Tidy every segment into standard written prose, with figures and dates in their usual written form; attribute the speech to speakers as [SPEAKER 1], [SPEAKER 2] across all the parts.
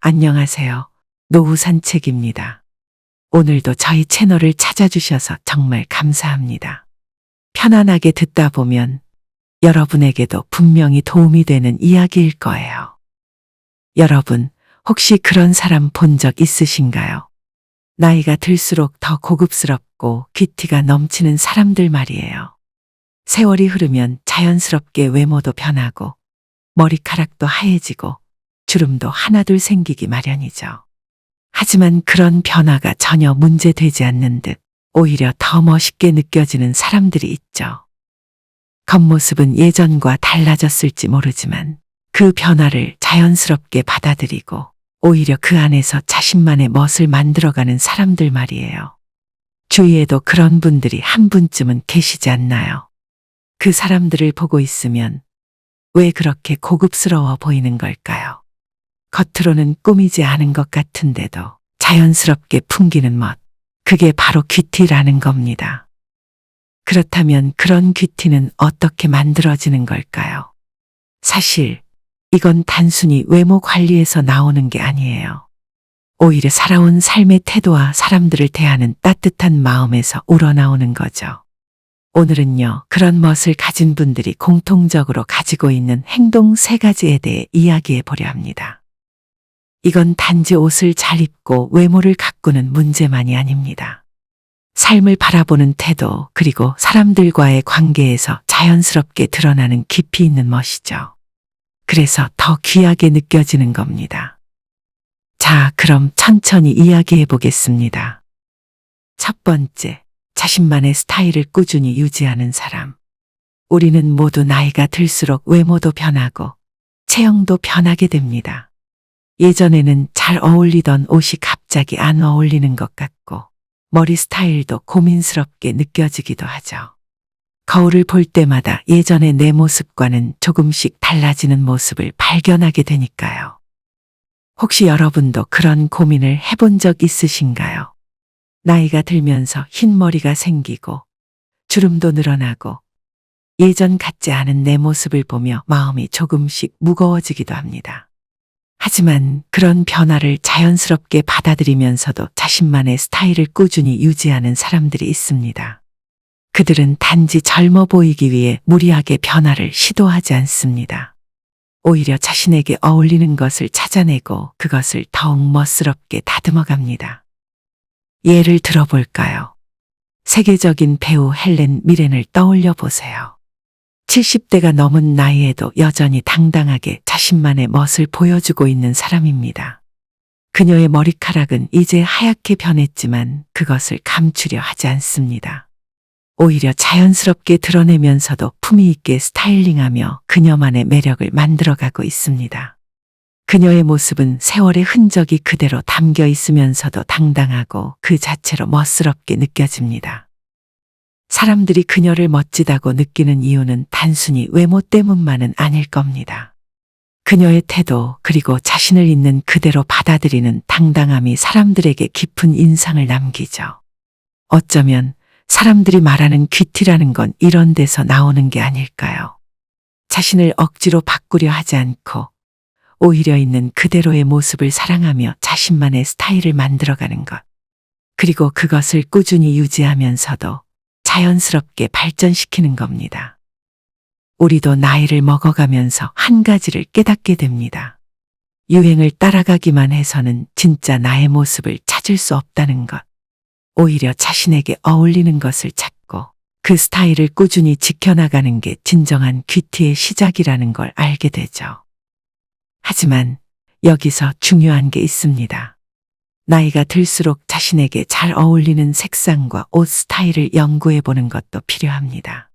[SPEAKER 1] 안녕하세요. 노후 산책입니다. 오늘도 저희 채널을 찾아주셔서 정말 감사합니다. 편안하게 듣다 보면 여러분에게도 분명히 도움이 되는 이야기일 거예요. 여러분, 혹시 그런 사람 본 적 있으신가요? 나이가 들수록 더 고급스럽고 귀티가 넘치는 사람들 말이에요. 세월이 흐르면 자연스럽게 외모도 변하고 머리카락도 하얘지고 주름도 하나둘 생기기 마련이죠. 하지만 그런 변화가 전혀 문제되지 않는 듯 오히려 더 멋있게 느껴지는 사람들이 있죠. 겉모습은 예전과 달라졌을지 모르지만 그 변화를 자연스럽게 받아들이고 오히려 그 안에서 자신만의 멋을 만들어가는 사람들 말이에요. 주위에도 그런 분들이 한 분쯤은 계시지 않나요? 그 사람들을 보고 있으면 왜 그렇게 고급스러워 보이는 걸까요? 겉으로는 꾸미지 않은 것 같은데도 자연스럽게 풍기는 멋, 그게 바로 귀티라는 겁니다. 그렇다면 그런 귀티는 어떻게 만들어지는 걸까요? 사실 이건 단순히 외모 관리에서 나오는 게 아니에요. 오히려 살아온 삶의 태도와 사람들을 대하는 따뜻한 마음에서 우러나오는 거죠. 오늘은요, 그런 멋을 가진 분들이 공통적으로 가지고 있는 행동 3가지에 대해 이야기해 보려 합니다. 이건 단지 옷을 잘 입고 외모를 가꾸는 문제만이 아닙니다. 삶을 바라보는 태도, 그리고 사람들과의 관계에서 자연스럽게 드러나는 깊이 있는 멋이죠. 그래서 더 귀하게 느껴지는 겁니다. 자, 그럼 천천히 이야기해 보겠습니다. 첫 번째, 자신만의 스타일을 꾸준히 유지하는 사람. 우리는 모두 나이가 들수록 외모도 변하고 체형도 변하게 됩니다. 예전에는 잘 어울리던 옷이 갑자기 안 어울리는 것 같고 머리 스타일도 고민스럽게 느껴지기도 하죠. 거울을 볼 때마다 예전의 내 모습과는 조금씩 달라지는 모습을 발견하게 되니까요. 혹시 여러분도 그런 고민을 해본 적 있으신가요? 나이가 들면서 흰 머리가 생기고 주름도 늘어나고 예전 같지 않은 내 모습을 보며 마음이 조금씩 무거워지기도 합니다. 하지만 그런 변화를 자연스럽게 받아들이면서도 자신만의 스타일을 꾸준히 유지하는 사람들이 있습니다. 그들은 단지 젊어 보이기 위해 무리하게 변화를 시도하지 않습니다. 오히려 자신에게 어울리는 것을 찾아내고 그것을 더욱 멋스럽게 다듬어갑니다. 예를 들어볼까요? 세계적인 배우 헬렌 미렌을 떠올려 보세요. 70대가 넘은 나이에도 여전히 당당하게 자신만의 멋을 보여주고 있는 사람입니다. 그녀의 머리카락은 이제 하얗게 변했지만 그것을 감추려 하지 않습니다. 오히려 자연스럽게 드러내면서도 품위 있게 스타일링하며 그녀만의 매력을 만들어가고 있습니다. 그녀의 모습은 세월의 흔적이 그대로 담겨 있으면서도 당당하고 그 자체로 멋스럽게 느껴집니다. 사람들이 그녀를 멋지다고 느끼는 이유는 단순히 외모 때문만은 아닐 겁니다. 그녀의 태도, 그리고 자신을 있는 그대로 받아들이는 당당함이 사람들에게 깊은 인상을 남기죠. 어쩌면 사람들이 말하는 귀티라는 건 이런 데서 나오는 게 아닐까요? 자신을 억지로 바꾸려 하지 않고 오히려 있는 그대로의 모습을 사랑하며 자신만의 스타일을 만들어가는 것. 그리고 그것을 꾸준히 유지하면서도 자연스럽게 발전시키는 겁니다. 우리도 나이를 먹어가면서 한 가지를 깨닫게 됩니다. 유행을 따라가기만 해서는 진짜 나의 모습을 찾을 수 없다는 것. 오히려 자신에게 어울리는 것을 찾고 그 스타일을 꾸준히 지켜나가는 게 진정한 귀티의 시작이라는 걸 알게 되죠. 하지만 여기서 중요한 게 있습니다. 나이가 들수록 자신에게 잘 어울리는 색상과 옷 스타일을 연구해 보는 것도 필요합니다.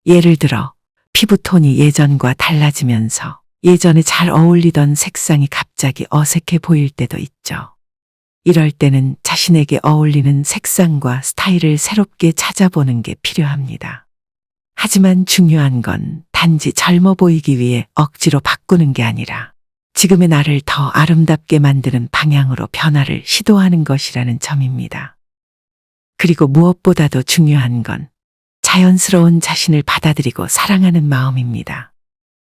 [SPEAKER 1] 예를 들어 피부톤이 예전과 달라지면서 예전에 잘 어울리던 색상이 갑자기 어색해 보일 때도 있죠. 이럴 때는 자신에게 어울리는 색상과 스타일을 새롭게 찾아보는 게 필요합니다. 하지만 중요한 건 단지 젊어 보이기 위해 억지로 바꾸는 게 아니라 지금의 나를 더 아름답게 만드는 방향으로 변화를 시도하는 것이라는 점입니다. 그리고 무엇보다도 중요한 건 자연스러운 자신을 받아들이고 사랑하는 마음입니다.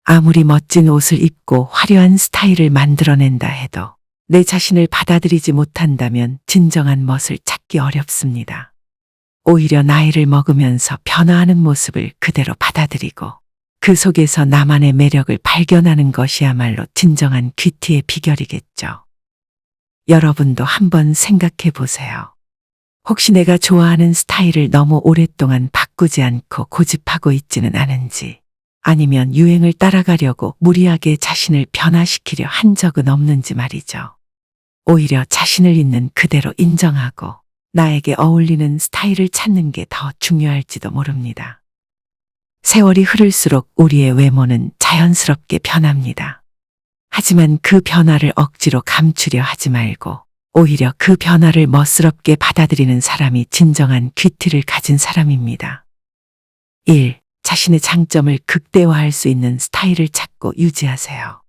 [SPEAKER 1] 아무리 멋진 옷을 입고 화려한 스타일을 만들어낸다 해도 내 자신을 받아들이지 못한다면 진정한 멋을 찾기 어렵습니다. 오히려 나이를 먹으면서 변화하는 모습을 그대로 받아들이고 그 속에서 나만의 매력을 발견하는 것이야말로 진정한 귀티의 비결이겠죠. 여러분도 한번 생각해 보세요. 혹시 내가 좋아하는 스타일을 너무 오랫동안 바꾸지 않고 고집하고 있지는 않은지, 아니면 유행을 따라가려고 무리하게 자신을 변화시키려 한 적은 없는지 말이죠. 오히려 자신을 있는 그대로 인정하고 나에게 어울리는 스타일을 찾는 게 더 중요할지도 모릅니다. 세월이 흐를수록 우리의 외모는 자연스럽게 변합니다. 하지만 그 변화를 억지로 감추려 하지 말고 오히려 그 변화를 멋스럽게 받아들이는 사람이 진정한 귀티를 가진 사람입니다. 1. 자신의 장점을 극대화할 수 있는 스타일을 찾고 유지하세요.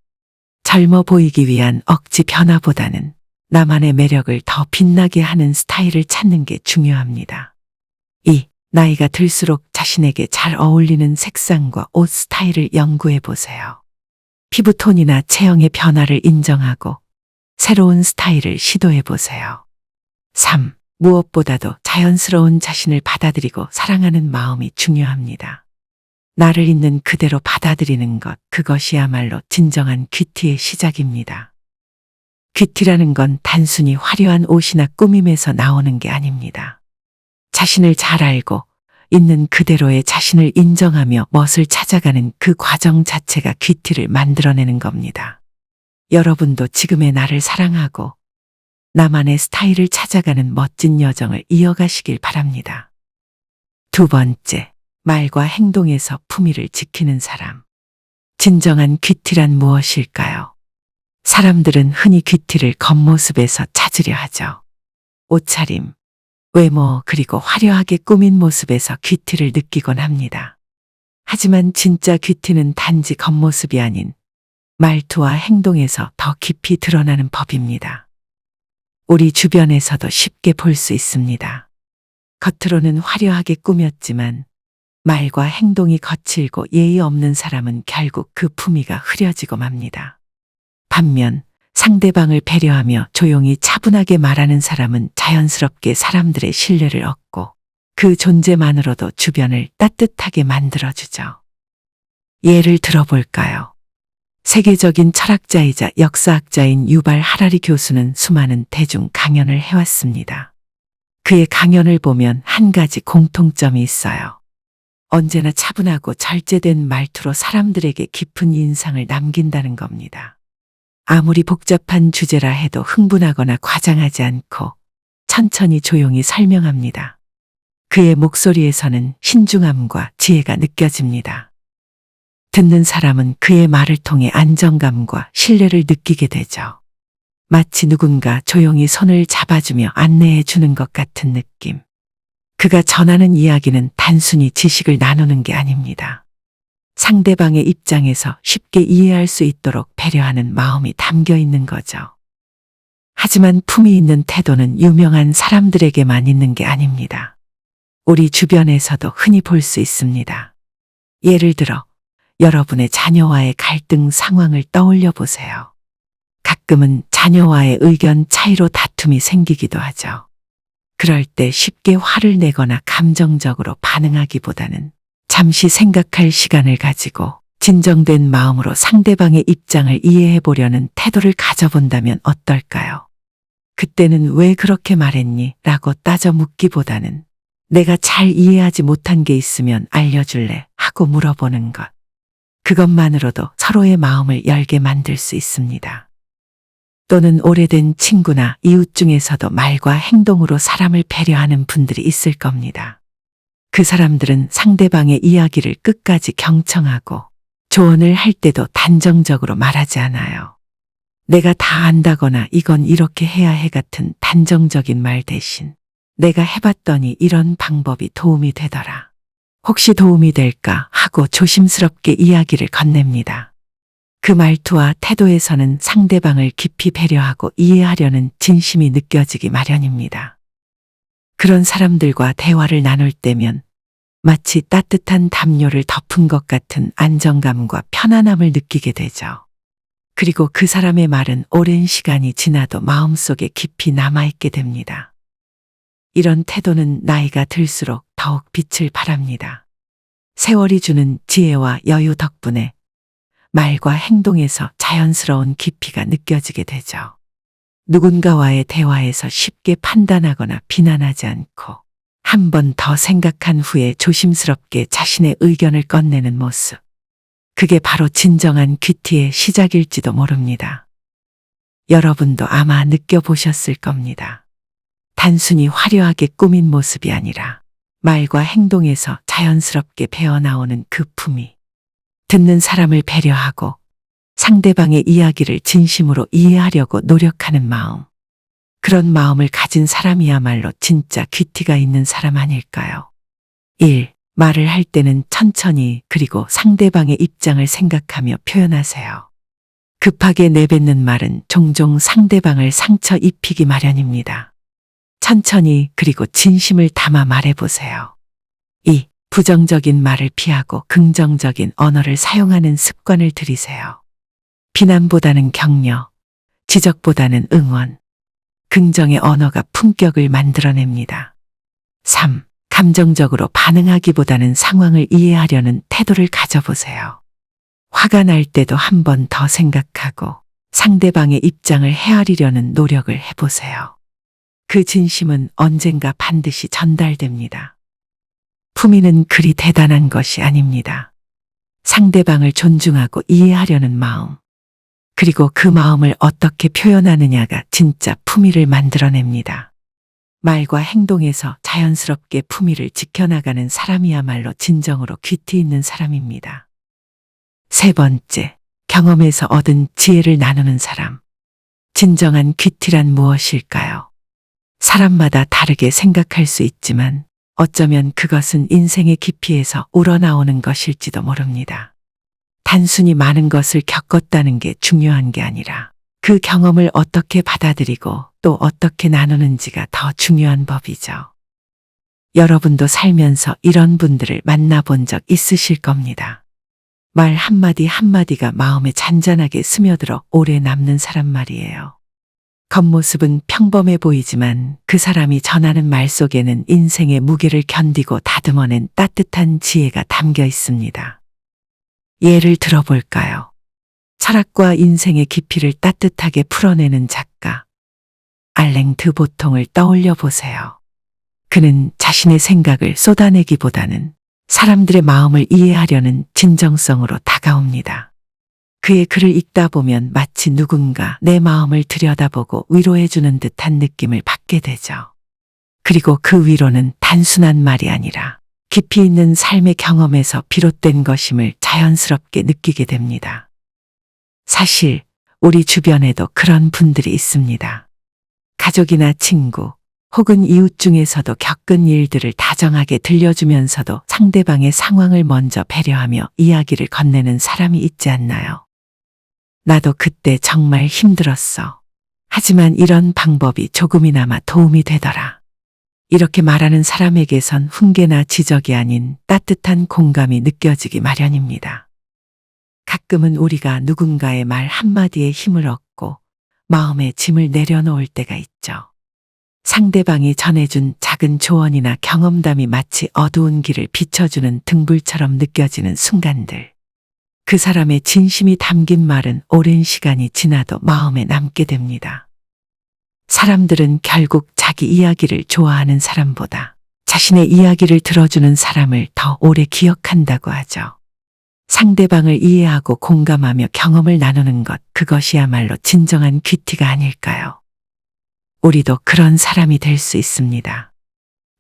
[SPEAKER 1] 젊어 보이기 위한 억지 변화보다는 나만의 매력을 더 빛나게 하는 스타일을 찾는 게 중요합니다. 2. 나이가 들수록 자신에게 잘 어울리는 색상과 옷 스타일을 연구해 보세요. 피부톤이나 체형의 변화를 인정하고 새로운 스타일을 시도해 보세요. 3. 무엇보다도 자연스러운 자신을 받아들이고 사랑하는 마음이 중요합니다. 나를 있는 그대로 받아들이는 것, 그것이야말로 진정한 귀티의 시작입니다. 귀티라는 건 단순히 화려한 옷이나 꾸밈에서 나오는 게 아닙니다. 자신을 잘 알고 있는 그대로의 자신을 인정하며 멋을 찾아가는 그 과정 자체가 귀티를 만들어내는 겁니다. 여러분도 지금의 나를 사랑하고 나만의 스타일을 찾아가는 멋진 여정을 이어가시길 바랍니다. 2번째, 말과 행동에서 품위를 지키는 사람. 진정한 귀티란 무엇일까요? 사람들은 흔히 귀티를 겉모습에서 찾으려 하죠. 옷차림, 외모, 그리고 화려하게 꾸민 모습에서 귀티를 느끼곤 합니다. 하지만 진짜 귀티는 단지 겉모습이 아닌 말투와 행동에서 더 깊이 드러나는 법입니다. 우리 주변에서도 쉽게 볼 수 있습니다. 겉으로는 화려하게 꾸몄지만 말과 행동이 거칠고 예의 없는 사람은 결국 그 품위가 흐려지고 맙니다. 반면 상대방을 배려하며 조용히 차분하게 말하는 사람은 자연스럽게 사람들의 신뢰를 얻고 그 존재만으로도 주변을 따뜻하게 만들어주죠. 예를 들어볼까요? 세계적인 철학자이자 역사학자인 유발 하라리 교수는 수많은 대중 강연을 해왔습니다. 그의 강연을 보면 한 가지 공통점이 있어요. 언제나 차분하고 절제된 말투로 사람들에게 깊은 인상을 남긴다는 겁니다. 아무리 복잡한 주제라 해도 흥분하거나 과장하지 않고 천천히 조용히 설명합니다. 그의 목소리에서는 신중함과 지혜가 느껴집니다. 듣는 사람은 그의 말을 통해 안정감과 신뢰를 느끼게 되죠. 마치 누군가 조용히 손을 잡아주며 안내해 주는 것 같은 느낌. 그가 전하는 이야기는 단순히 지식을 나누는 게 아닙니다. 상대방의 입장에서 쉽게 이해할 수 있도록 배려하는 마음이 담겨 있는 거죠. 하지만 품위 있는 태도는 유명한 사람들에게만 있는 게 아닙니다. 우리 주변에서도 흔히 볼 수 있습니다. 예를 들어 여러분의 자녀와의 갈등 상황을 떠올려 보세요. 가끔은 자녀와의 의견 차이로 다툼이 생기기도 하죠. 그럴 때 쉽게 화를 내거나 감정적으로 반응하기보다는 잠시 생각할 시간을 가지고 진정된 마음으로 상대방의 입장을 이해해 보려는 태도를 가져본다면 어떨까요? 그때는 왜 그렇게 말했니? 라고 따져 묻기보다는 내가 잘 이해하지 못한 게 있으면 알려줄래? 하고 물어보는 것. 그것만으로도 서로의 마음을 열게 만들 수 있습니다. 또는 오래된 친구나 이웃 중에서도 말과 행동으로 사람을 배려하는 분들이 있을 겁니다. 그 사람들은 상대방의 이야기를 끝까지 경청하고 조언을 할 때도 단정적으로 말하지 않아요. 내가 다 안다거나 이건 이렇게 해야 해 같은 단정적인 말 대신 내가 해봤더니 이런 방법이 도움이 되더라. 혹시 도움이 될까 하고 조심스럽게 이야기를 건넵니다. 그 말투와 태도에서는 상대방을 깊이 배려하고 이해하려는 진심이 느껴지기 마련입니다. 그런 사람들과 대화를 나눌 때면 마치 따뜻한 담요를 덮은 것 같은 안정감과 편안함을 느끼게 되죠. 그리고 그 사람의 말은 오랜 시간이 지나도 마음속에 깊이 남아있게 됩니다. 이런 태도는 나이가 들수록 더욱 빛을 발합니다. 세월이 주는 지혜와 여유 덕분에 말과 행동에서 자연스러운 깊이가 느껴지게 되죠. 누군가와의 대화에서 쉽게 판단하거나 비난하지 않고 한 번 더 생각한 후에 조심스럽게 자신의 의견을 꺼내는 모습. 그게 바로 진정한 귀티의 시작일지도 모릅니다. 여러분도 아마 느껴보셨을 겁니다. 단순히 화려하게 꾸민 모습이 아니라 말과 행동에서 자연스럽게 배어나오는 그 품위. 듣는 사람을 배려하고 상대방의 이야기를 진심으로 이해하려고 노력하는 마음. 그런 마음을 가진 사람이야말로 진짜 귀티가 있는 사람 아닐까요? 1. 말을 할 때는 천천히 그리고 상대방의 입장을 생각하며 표현하세요. 급하게 내뱉는 말은 종종 상대방을 상처 입히기 마련입니다. 천천히 그리고 진심을 담아 말해보세요. 2. 부정적인 말을 피하고 긍정적인 언어를 사용하는 습관을 들이세요. 비난보다는 격려, 지적보다는 응원, 긍정의 언어가 품격을 만들어냅니다. 3. 감정적으로 반응하기보다는 상황을 이해하려는 태도를 가져보세요. 화가 날 때도 한 번 더 생각하고 상대방의 입장을 헤아리려는 노력을 해보세요. 그 진심은 언젠가 반드시 전달됩니다. 품위는 그리 대단한 것이 아닙니다. 상대방을 존중하고 이해하려는 마음, 그리고 그 마음을 어떻게 표현하느냐가 진짜 품위를 만들어냅니다. 말과 행동에서 자연스럽게 품위를 지켜나가는 사람이야말로 진정으로 귀티 있는 사람입니다. 3번째, 경험에서 얻은 지혜를 나누는 사람. 진정한 귀티란 무엇일까요? 사람마다 다르게 생각할 수 있지만 어쩌면 그것은 인생의 깊이에서 우러나오는 것일지도 모릅니다. 단순히 많은 것을 겪었다는 게 중요한 게 아니라 그 경험을 어떻게 받아들이고 또 어떻게 나누는지가 더 중요한 법이죠. 여러분도 살면서 이런 분들을 만나본 적 있으실 겁니다. 말 한마디 한마디가 마음에 잔잔하게 스며들어 오래 남는 사람 말이에요. 겉모습은 평범해 보이지만 그 사람이 전하는 말 속에는 인생의 무게를 견디고 다듬어낸 따뜻한 지혜가 담겨 있습니다. 예를 들어볼까요? 철학과 인생의 깊이를 따뜻하게 풀어내는 작가 알랭 드 보통을 떠올려 보세요. 그는 자신의 생각을 쏟아내기보다는 사람들의 마음을 이해하려는 진정성으로 다가옵니다. 그의 글을 읽다 보면 마치 누군가 내 마음을 들여다보고 위로해주는 듯한 느낌을 받게 되죠. 그리고 그 위로는 단순한 말이 아니라 깊이 있는 삶의 경험에서 비롯된 것임을 자연스럽게 느끼게 됩니다. 사실 우리 주변에도 그런 분들이 있습니다. 가족이나 친구 혹은 이웃 중에서도 겪은 일들을 다정하게 들려주면서도 상대방의 상황을 먼저 배려하며 이야기를 건네는 사람이 있지 않나요? 나도 그때 정말 힘들었어. 하지만 이런 방법이 조금이나마 도움이 되더라. 이렇게 말하는 사람에게선 훈계나 지적이 아닌 따뜻한 공감이 느껴지기 마련입니다. 가끔은 우리가 누군가의 말 한마디에 힘을 얻고 마음의 짐을 내려놓을 때가 있죠. 상대방이 전해준 작은 조언이나 경험담이 마치 어두운 길을 비춰주는 등불처럼 느껴지는 순간들. 그 사람의 진심이 담긴 말은 오랜 시간이 지나도 마음에 남게 됩니다. 사람들은 결국 자기 이야기를 좋아하는 사람보다 자신의 이야기를 들어주는 사람을 더 오래 기억한다고 하죠. 상대방을 이해하고 공감하며 경험을 나누는 것, 그것이야말로 진정한 귀티가 아닐까요? 우리도 그런 사람이 될 수 있습니다.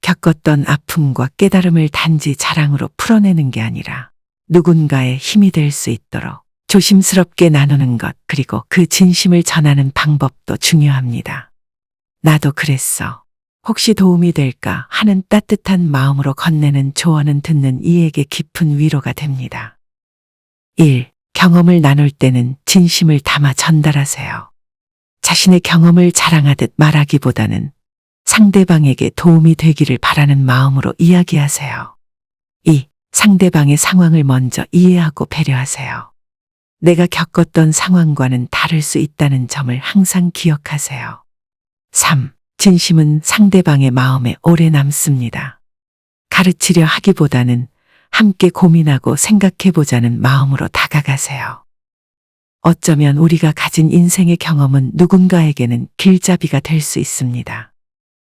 [SPEAKER 1] 겪었던 아픔과 깨달음을 단지 자랑으로 풀어내는 게 아니라 누군가의 힘이 될 수 있도록 조심스럽게 나누는 것, 그리고 그 진심을 전하는 방법도 중요합니다. 나도 그랬어. 혹시 도움이 될까 하는 따뜻한 마음으로 건네는 조언은 듣는 이에게 깊은 위로가 됩니다. 1. 경험을 나눌 때는 진심을 담아 전달하세요. 자신의 경험을 자랑하듯 말하기보다는 상대방에게 도움이 되기를 바라는 마음으로 이야기하세요. 2. 상대방의 상황을 먼저 이해하고 배려하세요. 내가 겪었던 상황과는 다를 수 있다는 점을 항상 기억하세요. 3. 진심은 상대방의 마음에 오래 남습니다. 가르치려 하기보다는 함께 고민하고 생각해보자는 마음으로 다가가세요. 어쩌면 우리가 가진 인생의 경험은 누군가에게는 길잡이가 될 수 있습니다.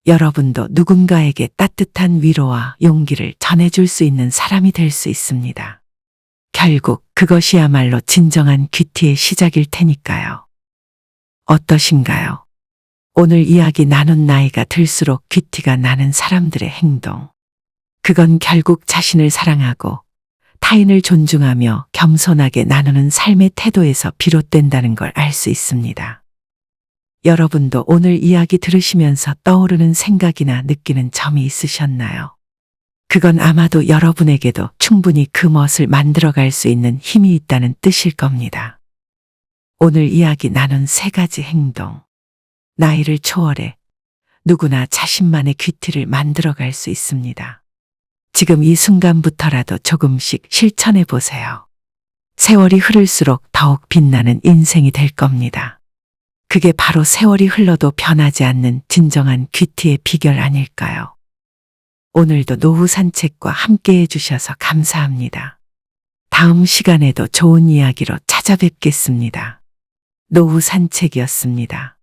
[SPEAKER 1] 여러분도 누군가에게 따뜻한 위로와 용기를 전해줄 수 있는 사람이 될 수 있습니다. 결국 그것이야말로 진정한 귀티의 시작일 테니까요. 어떠신가요? 오늘 이야기 나눈 나이가 들수록 귀티가 나는 사람들의 행동. 그건 결국 자신을 사랑하고 타인을 존중하며 겸손하게 나누는 삶의 태도에서 비롯된다는 걸 알 수 있습니다. 여러분도 오늘 이야기 들으시면서 떠오르는 생각이나 느끼는 점이 있으셨나요? 그건 아마도 여러분에게도 충분히 그 멋을 만들어갈 수 있는 힘이 있다는 뜻일 겁니다. 오늘 이야기 나눈 3가지 행동. 나이를 초월해 누구나 자신만의 귀티를 만들어갈 수 있습니다. 지금 이 순간부터라도 조금씩 실천해 보세요. 세월이 흐를수록 더욱 빛나는 인생이 될 겁니다. 그게 바로 세월이 흘러도 변하지 않는 진정한 귀티의 비결 아닐까요? 오늘도 노후 산책과 함께 해주셔서 감사합니다. 다음 시간에도 좋은 이야기로 찾아뵙겠습니다. 노후 산책이었습니다.